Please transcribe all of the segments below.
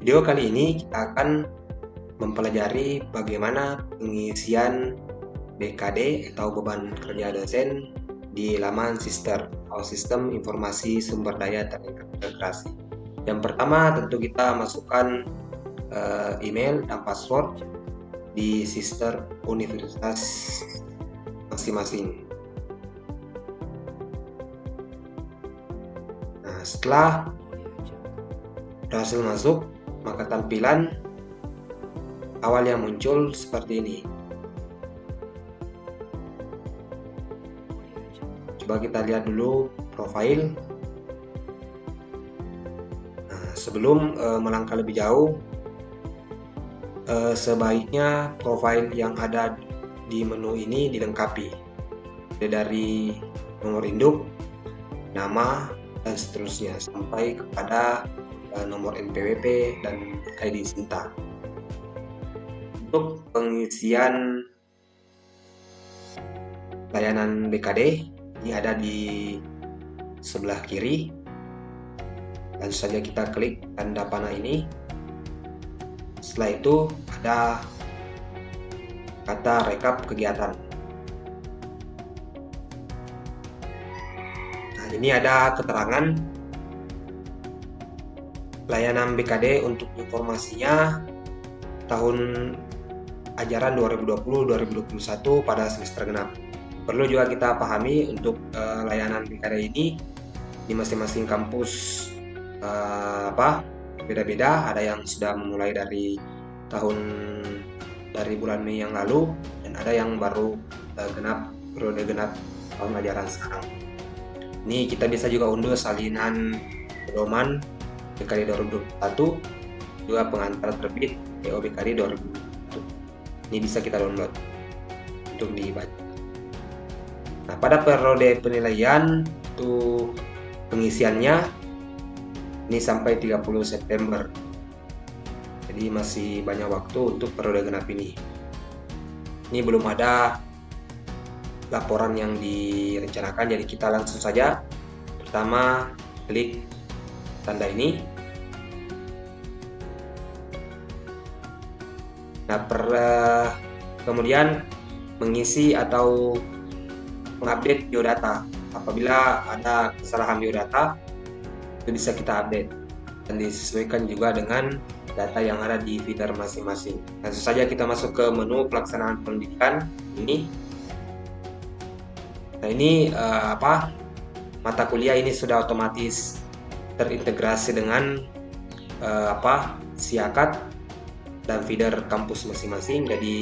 Video kali ini kita akan mempelajari bagaimana pengisian BKD atau beban kerja dosen di laman Sister atau Sistem Informasi Sumber Daya Terintegrasi. Yang pertama tentu kita masukkan email dan password di Sister Universitas masing-masing. Nah, setelah berhasil masuk, maka tampilan awal yang muncul seperti ini. Coba kita lihat dulu profil. Nah, sebelum melangkah lebih jauh, sebaiknya profil yang ada di menu ini dilengkapi dari nomor induk, nama, dan seterusnya sampai kepada nomor NPWP dan ID Sinta. Untuk pengisian layanan BKD ini ada di sebelah kiri. Langsung saja kita klik tanda panah ini. Setelah itu ada kata rekap kegiatan. Nah, ini ada keterangan layanan BKD untuk informasinya tahun ajaran 2020-2021 pada semester genap. Perlu juga kita pahami untuk layanan BKD ini di masing-masing kampus beda-beda. Ada yang sudah memulai dari bulan Mei yang lalu, dan ada yang baru periode genap tahun ajaran sekarang. Ini kita bisa juga unduh salinan pedoman BKD 2021, juga pengantar terbit PO BKD 2021. Ini bisa kita download untuk dibaca. Nah, pada periode penilaian itu pengisiannya ini sampai 30 September. Jadi masih banyak waktu untuk periode genap ini. Ini belum ada laporan yang direncanakan, jadi kita langsung saja. Pertama, klik tanda ini. Nah, kemudian mengisi atau mengupdate biodata. Apabila ada kesalahan biodata, itu bisa kita update dan disesuaikan juga dengan data yang ada di feeder masing-masing. Langsung saja kita masuk ke menu pelaksanaan pendidikan ini. Nah, ini mata kuliah ini sudah otomatis terintegrasi dengan Siakat dan feeder kampus masing-masing. Jadi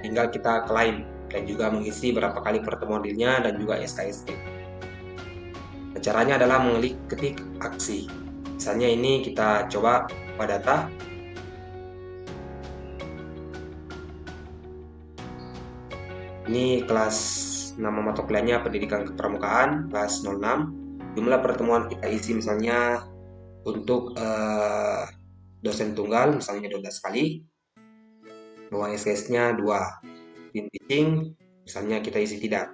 tinggal kita klaim dan juga mengisi berapa kali pertemuan dirinya dan juga SKSD. Caranya adalah ketik aksi. Misalnya ini kita coba data. Ini kelas nama mata kuliahnya pendidikan kepramukaan kelas 06. Jumlah pertemuan kita isi misalnya untuk dosen tunggal misalnya 12 kali. Ruang SKS-nya 2. Teaching misalnya kita isi tidak.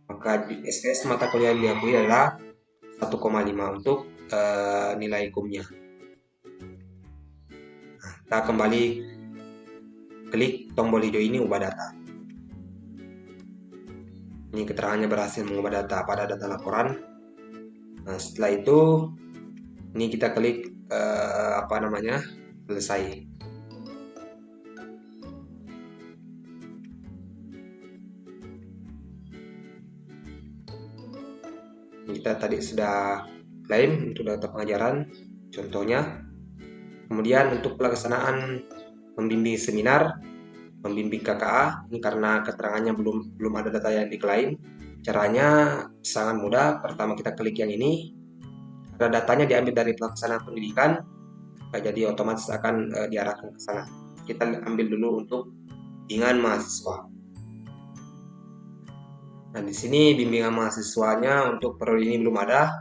Maka SKS mata kuliah yang diakui adalah 1,5 untuk nilai hukumnya. Nah, kita kembali klik tombol hijau ini ubah data. Ini keterangannya berhasil mengubah data pada data laporan. Nah, setelah itu ini kita klik selesai. Kita tadi sudah klaim untuk data pengajaran contohnya. Kemudian untuk pelaksanaan membimbing seminar, membimbing KKA, ini karena keterangannya belum ada data yang diklaim. Caranya sangat mudah. Pertama kita klik yang ini. Karena datanya diambil dari pelaksanaan pendidikan, jadi otomatis akan diarahkan ke sana. Kita ambil dulu untuk bimbingan mahasiswa. Nah, di sini bimbingan mahasiswanya untuk periode ini belum ada.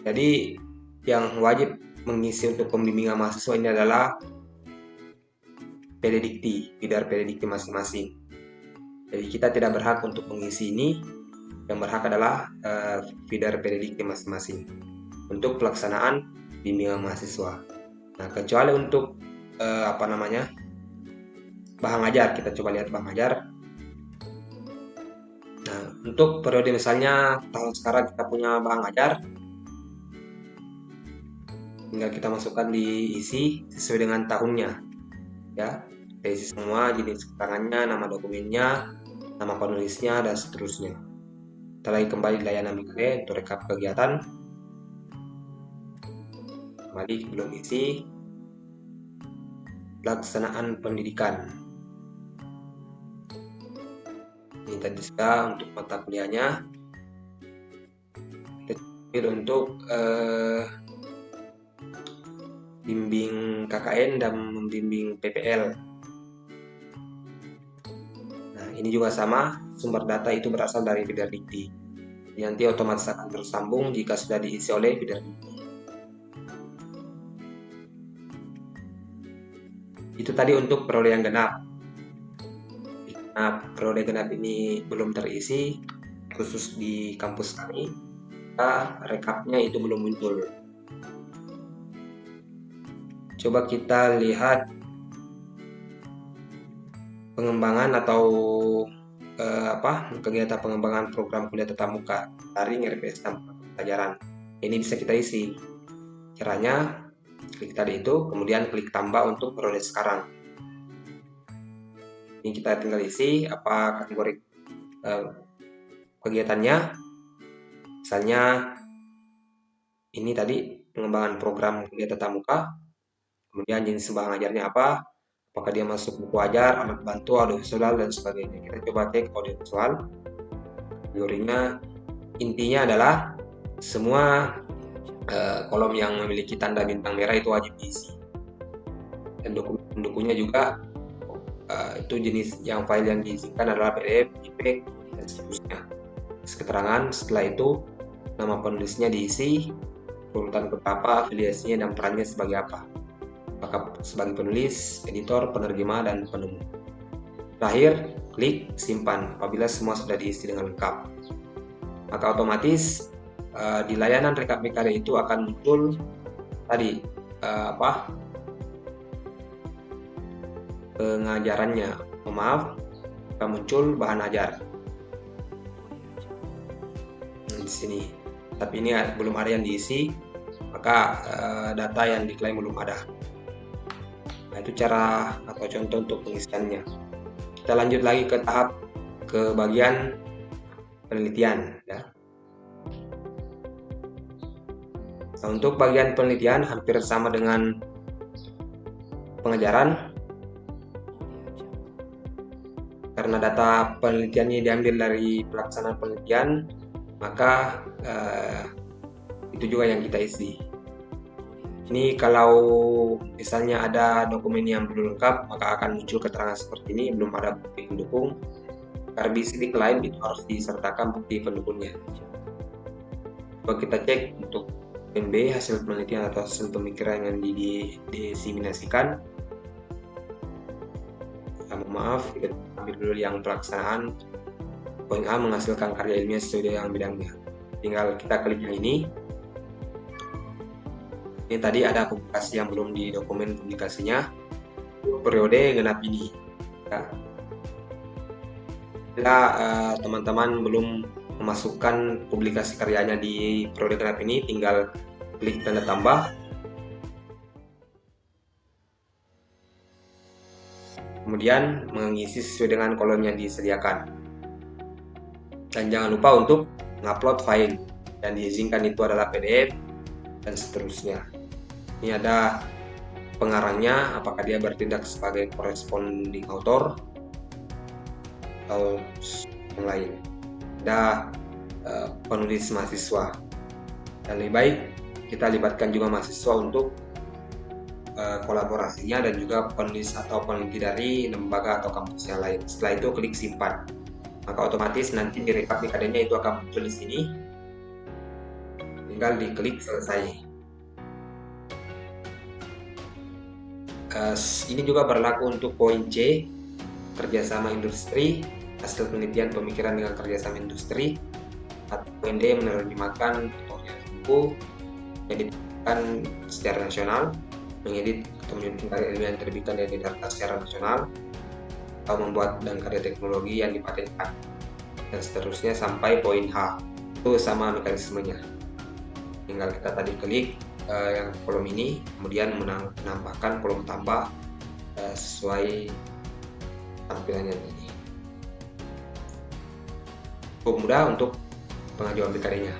Jadi yang wajib mengisi untuk pembimbingan mahasiswa ini adalah PDDikti, feeder PDDikti masing-masing. Jadi kita tidak berhak untuk mengisi ini. Yang berhak adalah feeder PDDikti masing-masing untuk pelaksanaan bimbingan mahasiswa. Nah, kecuali untuk bahan ajar, kita coba lihat bahan ajar. Nah, untuk periode misalnya tahun sekarang kita punya bahan ajar, tinggal kita masukkan diisi sesuai dengan tahunnya, ya. Kita isi semua jenis keterangannya, nama dokumennya, nama penulisnya, dan seterusnya. Kita lagi kembali di layanan Mikade untuk rekap kegiatan. Kembali belum isi. Pelaksanaan pendidikan. Ini tadi sudah untuk mata kuliahnya. Kita untuk bimbing KKN dan membimbing PPL. Nah, ini juga sama, sumber data itu berasal dari Bidardikti. Nanti otomatis akan tersambung jika sudah diisi oleh Bidardikti. Itu tadi untuk periode yang genap. Nah, periode genap ini belum terisi, khusus di kampus kami, rekapnya itu belum muncul. Coba kita lihat pengembangan atau kegiatan pengembangan program kuliah tatap muka daring RPS tanpa pelajaran. Ini bisa kita isi. Caranya klik tadi itu, kemudian klik tambah untuk periode sekarang. Ini kita tinggal isi apa kategori kegiatannya. Misalnya ini tadi pengembangan program kuliah tatap muka. Kemudian jenis bahan ajarnya apa, apakah dia masuk buku ajar, alat bantu, audiovisual, dan sebagainya. Kita coba cek audiovisual. Kategorinya intinya adalah semua kolom yang memiliki tanda bintang merah itu wajib diisi. Dan dokumen-dokumennya juga itu jenis yang file yang diisikan adalah PDF, JPEG, dan seterusnya. Keterangan setelah itu nama penulisnya diisi, urutan keberapa, afiliasinya, dan perannya sebagai apa. Apakah sebagai penulis, editor, penerjemah, dan penemu. Terakhir, klik simpan apabila semua sudah diisi dengan lengkap. Maka otomatis di layanan rekap Mikade itu akan muncul tadi pengajarannya. Akan muncul bahan ajar. Di sini. Tapi ini belum ada yang diisi, maka data yang diklaim belum ada. Nah, itu cara atau contoh untuk pengisiannya. Kita lanjut lagi ke bagian penelitian, ya. Nah, untuk bagian penelitian hampir sama dengan pengajaran, karena data penelitiannya diambil dari pelaksanaan penelitian, maka itu juga yang kita isi. Ini kalau misalnya ada dokumen yang belum lengkap, maka akan muncul keterangan seperti ini, belum ada bukti pendukung. Karena bisa diklaim itu harus disertakan bukti pendukungnya. Coba kita cek untuk PMB, hasil penelitian atau hasil pemikiran yang diseminasikan. Maaf, kita ambil dulu yang pelaksanaan. Poin A, menghasilkan karya ilmiah sesuai dengan bidangnya. Tinggal kita klik yang ini. Ini tadi ada publikasi yang belum di dokumen publikasinya. Periode genap ini. Ya. Bila teman-teman belum memasukkan publikasi karyanya di periode genap ini, tinggal klik tanda tambah. Kemudian mengisi sesuai dengan kolom yang disediakan. Dan jangan lupa untuk mengupload file. Dan diizinkan itu adalah PDF dan seterusnya. Ini ada pengarangnya, apakah dia bertindak sebagai corresponding author atau yang lain. Ada penulis mahasiswa. Dan lebih baik kita libatkan juga mahasiswa untuk kolaborasinya, dan juga penulis atau peneliti dari lembaga atau kampus yang lain. Setelah itu klik simpan. Maka otomatis nanti di rekap Mikadenya itu akan muncul di sini. Tinggal diklik selesai. Ini juga berlaku untuk poin C, kerjasama industri, hasil penelitian pemikiran dengan kerjasama industri. Atau poin D, menerjemahkan buku yang diterbitkan secara nasional. mengedit atau menyusun karya ilmiah yang terbitkan dan didaftar secara nasional, atau membuat dan karya teknologi yang dipatenkan, dan seterusnya sampai poin H. Itu sama mekanismenya. Tinggal kita tadi klik yang kolom ini, kemudian menambahkan kolom tambah sesuai tampilannya ini. Cukup mudah untuk pengajuan BKD-nya.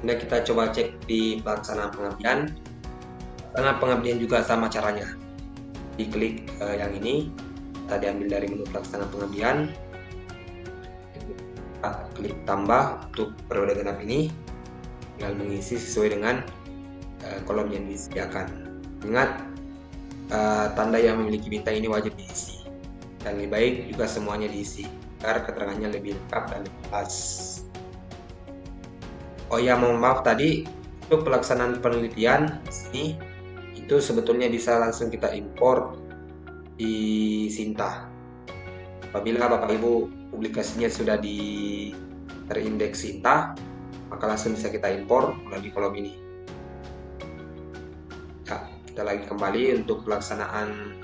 Kemudian kita coba cek di pelaksanaan pengabdian. Pelaksanaan pengabdian juga sama caranya. Diklik yang ini, kita diambil dari menu pelaksanaan pengabdian. Kita klik tambah untuk periode genap ini, tinggal mengisi sesuai dengan kolom yang disediakan. Ingat, tanda yang memiliki bintang ini wajib diisi, dan lebih baik juga semuanya diisi agar keterangannya lebih lengkap dan lebih jelas. Oh ya, mohon maaf tadi untuk pelaksanaan penelitian di sini itu sebetulnya bisa langsung kita import di Sinta. Apabila Bapak Ibu publikasinya sudah terindeks Sinta, maka langsung bisa kita import melalui kolom ini. Ya, kita lagi kembali untuk pelaksanaan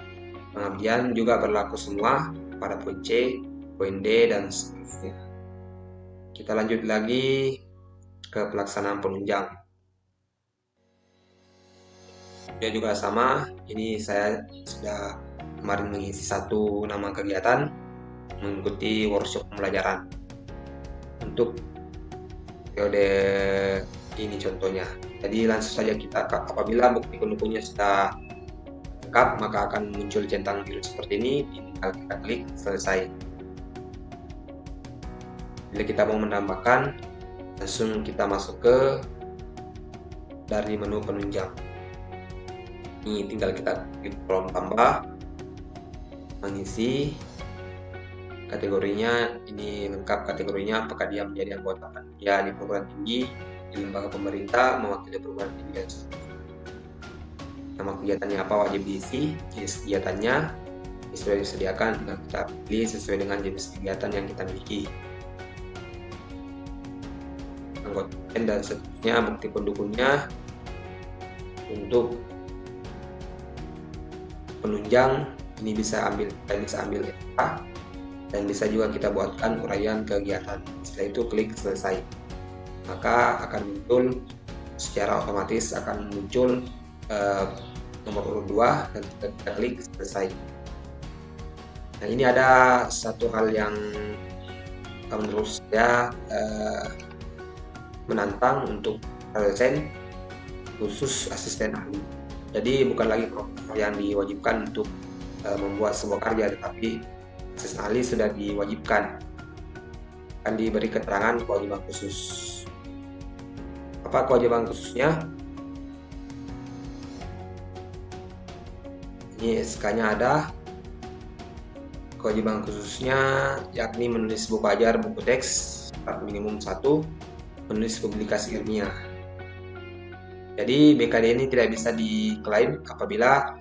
pengabdian juga berlaku semua pada poin C, poin D, dan seterusnya. Kita lanjut lagi ke pelaksanaan penunjang. Dia juga sama, ini saya sudah kemarin mengisi satu nama kegiatan mengikuti workshop pembelajaran untuk periode ini contohnya. Jadi langsung saja kita, apabila bukti pendukungnya sudah lengkap, maka akan muncul centang biru seperti ini. Tinggal kita klik selesai. Bila kita mau menambahkan, langsung kita masuk ke dari menu penunjang. Ini tinggal kita klik kolom tambah, mengisi kategorinya. Ini lengkap kategorinya, apakah dia menjadi anggota panitia di perguruan tinggi, di lembaga pemerintah, mewakili perguruan tinggi, dan sebagainya. Nama kegiatannya apa wajib diisi, jenis kegiatannya sudah disediakan, tinggal kita pilih sesuai dengan jenis kegiatan yang kita miliki, anggota dan seterusnya. Bukti pendukungnya untuk penunjang ini bisa ambil SK, dan bisa juga kita buatkan uraian kegiatan. Setelah itu klik selesai, maka akan muncul secara otomatis akan muncul nomor urut 2 dan kita klik selesai. Nah, ini ada satu hal yang menurut saya menantang untuk dosen khusus asisten ahli. Jadi bukan lagi profesor yang diwajibkan untuk membuat sebuah karya, tetapi asisten ahli sudah diwajibkan, akan diberi keterangan kewajiban khusus. Apa kewajiban khususnya? Ini SK-nya ada. Kewajiban khususnya yakni menulis buku ajar, buku teks minimum 1, menulis publikasi ilmiah. Jadi BKD ini tidak bisa diklaim apabila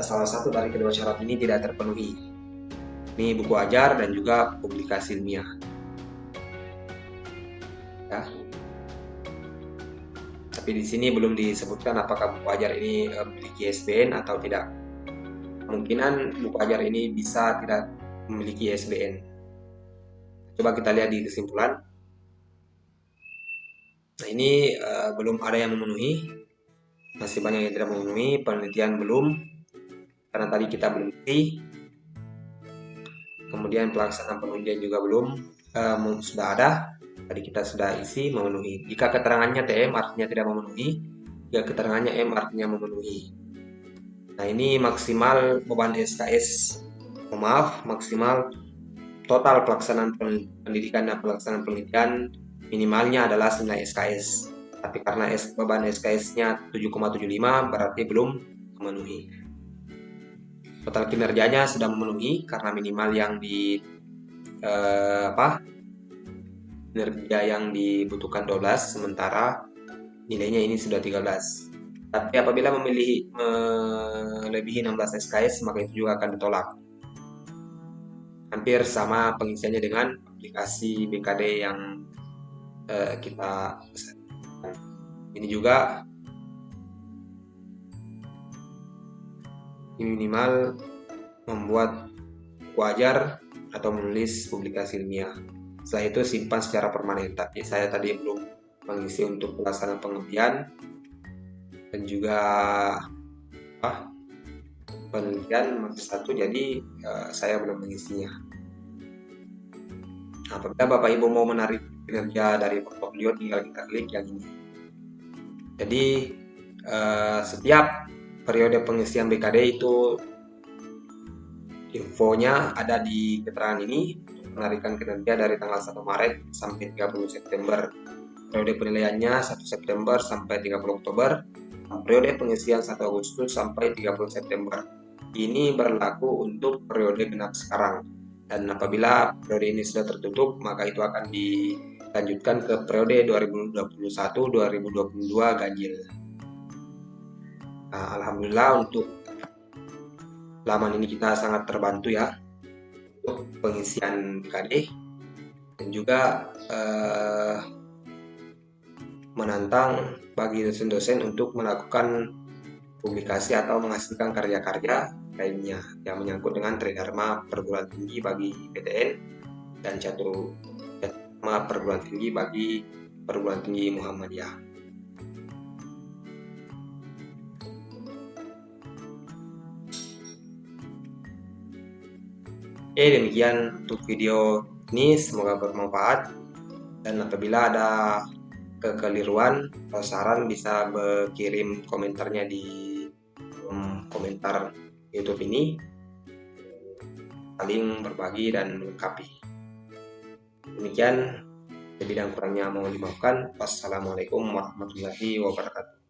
salah satu dari kedua syarat ini tidak terpenuhi. Ini buku ajar dan juga publikasi ilmiah. Ya. Tapi di sini belum disebutkan apakah buku ajar ini memiliki ISBN atau tidak. Kemungkinan buku ajar ini bisa tidak memiliki ISBN. Coba kita lihat di kesimpulan. Nah, ini belum ada yang memenuhi, masih banyak yang tidak memenuhi. Penelitian belum, karena tadi kita belum isi. Kemudian pelaksanaan penunjang juga belum, sudah ada, tadi kita sudah isi, memenuhi. Jika keterangannya TM artinya tidak memenuhi, jika keterangannya M artinya memenuhi. Nah, ini maksimal beban SKS, maksimal total pelaksanaan pendidikan dan pelaksanaan penelitian minimalnya adalah 9 SKS. Tapi karena beban SKS-nya 7,75 berarti belum memenuhi. Total kinerjanya sudah memenuhi karena minimal yang kinerja yang dibutuhkan 12, sementara nilainya ini sudah 13. Tapi apabila melebihi 16 SKS, maka itu juga akan ditolak. Hampir sama pengisiannya dengan aplikasi BKD yang kita ini juga minimal membuat wajar atau menulis publikasi ilmiah. Setelah itu simpan secara permanen. Tapi saya tadi belum mengisi untuk pelaksanaan penelitian dan juga penelitian masih satu, jadi saya belum mengisinya. Apabila Bapak Ibu mau menarik kinerja dari portofolio, tinggal kita klik yang ini. Jadi setiap periode pengisian BKD itu infonya ada di keterangan ini. Penarikan kinerja dari tanggal 1 Maret sampai 30 September. Periode penilaiannya 1 September sampai 30 Oktober. Periode pengisian 1 Agustus sampai 30 September. Ini berlaku untuk periode genap sekarang. Dan apabila periode ini sudah tertutup, maka itu akan dilanjutkan ke periode 2021-2022 ganjil. Nah, alhamdulillah untuk laman ini kita sangat terbantu ya untuk pengisian BKD, dan juga menantang bagi dosen-dosen untuk melakukan publikasi atau menghasilkan karya-karya lainnya yang menyangkut dengan tridharma perguruan tinggi bagi PTN dan caturma perguruan tinggi bagi perguruan tinggi Muhammadiyah. Oke, demikian untuk video ini, semoga bermanfaat, dan apabila ada kekeliruan atau saran bisa berkirim komentarnya di komentar YouTube ini, saling berbagi dan melengkapi. Demikian, lebih dan kurangnya mohon dimaafkan. Wassalamualaikum warahmatullahi wabarakatuh.